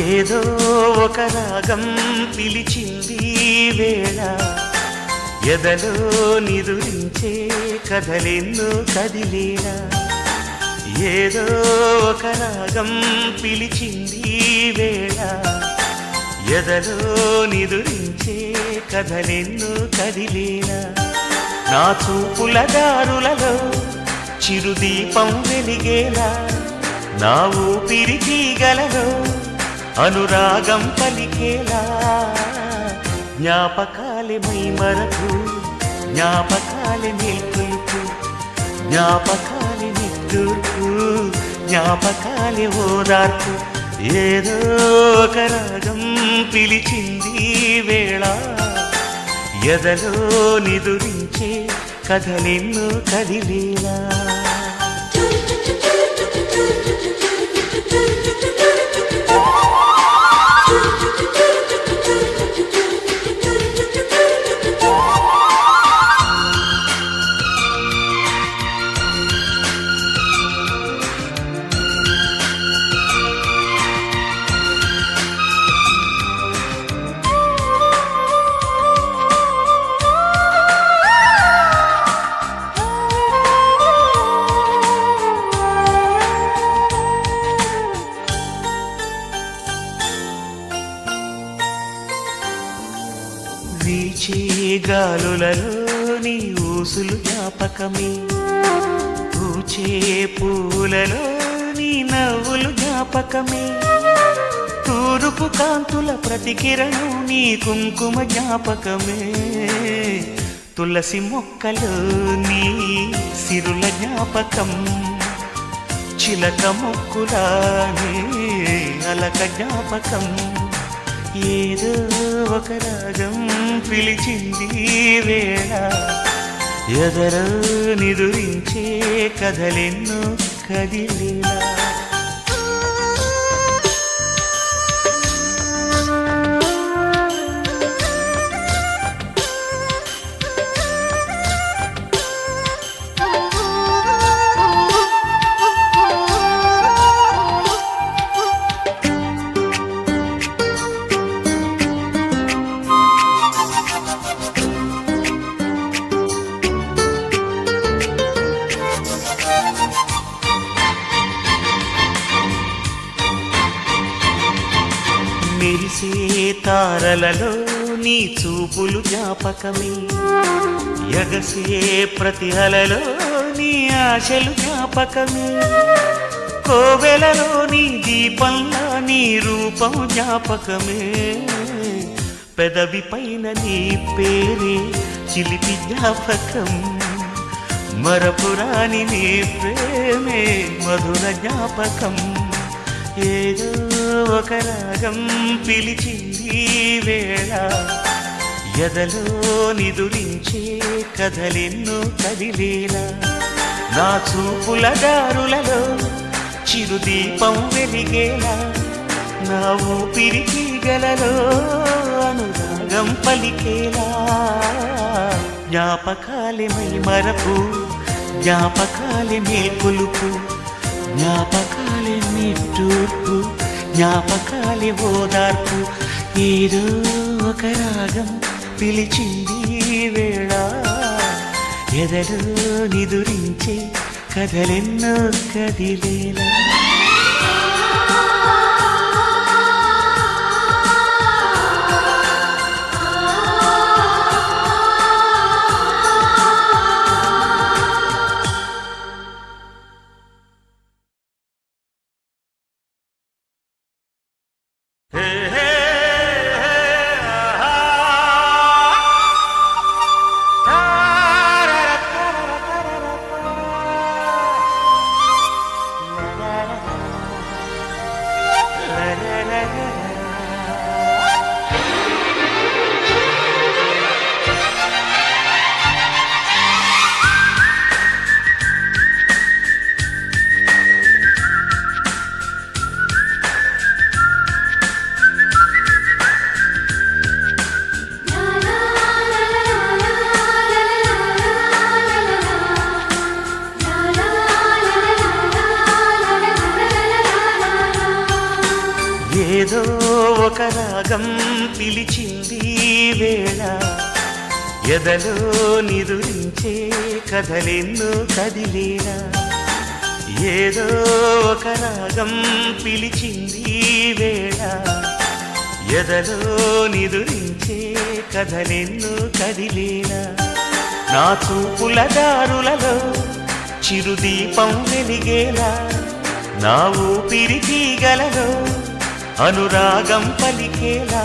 ఏదో ఒక రాగం పిలిచింది వేళ ఎదలో నిదురించే కథలెన్నో కదిలేలా ఏదో ఒక రాగం పిలిచింది వేళ ఎదలో నిదురించే కథలెన్నో కదిలేలా నా చూపుల దారులలో చిరుదీపం వెలిగేలా నా ఊపిరి తీగలలో అనురాగం పలికేలా జ్ఞాపకాలే మైమరకు జ్ఞాపకాలే మేల్కొలుపు జ్ఞాపకాలే నిట్టూర్పు జ్ఞాపకాలే ఓదార్పు ఏదో ఒక రాగం పిలిచింది వేళ ఎదలో నిదురించే కథలెన్నో కదిలేలా వీచే గాలులలో నీ ఊసులు జ్ఞాపకమే పూచే పూలలో నీ నవ్వులు జ్ఞాపకమే తూరుపు కాంతుల ప్రతికిరణం నీ కుంకుమ జ్ఞాపకమే తులసి మొక్కలో నీ సిరుల జ్ఞాపకం చిలక మొక్కులానే అలక జ్ఞాపకం ఏదో ఒక రాగం పిలిచింది వేళ ఎదరో నిదురించే కథలెన్నో కదిలేలా మెరిసే తారలలో నీ చూపులు జ్ఞాపకమే ఎగసే ప్రతి అలలో నీ ఆశలు జ్ఞాపకమే కోవెలలో నీ దీపంలో నీ రూపం జ్ఞాపకమే పెదవి పైన నీ పేరే చిలిపి జ్ఞాపకం మరపురాని నీ ప్రేమే మధుర జ్ఞాపకం ఏదో ఒక రాగం పిలిచింది వేళ ఎదలో నిదురించే కథలెన్నో కదిలేలా నా చూపుల దారులలో చిరుదీపం వెలిగేలా నా ఊపిరి తీగలలో అనురాగం పలికేలా జ్ఞాపకాలే మైమరపు జ్ఞాపకాలే మేల్కొలుపు జ్ఞాపకాలే నిట్టూర్పు జ్ఞాపకాలే ఓదార్పు ఏదో ఒక రాగం పిలిచింది వేళ ఎదలో నిదురించే కథలెన్నో కదిలేలా ఒక రాగం పిలిచింది వేళ ఎదలో నిదురించే కథలెన్నో కదిలేలా ఏదో ఒక రాగం పిలిచింది వేళ ఎదలో నిదురించే కథలెన్నో కదిలేలా నా చూపుల దారులలో చిరుదీపం వెలిగేలా నా ఊపిరి తీగలలో అనురాగం పలికేలా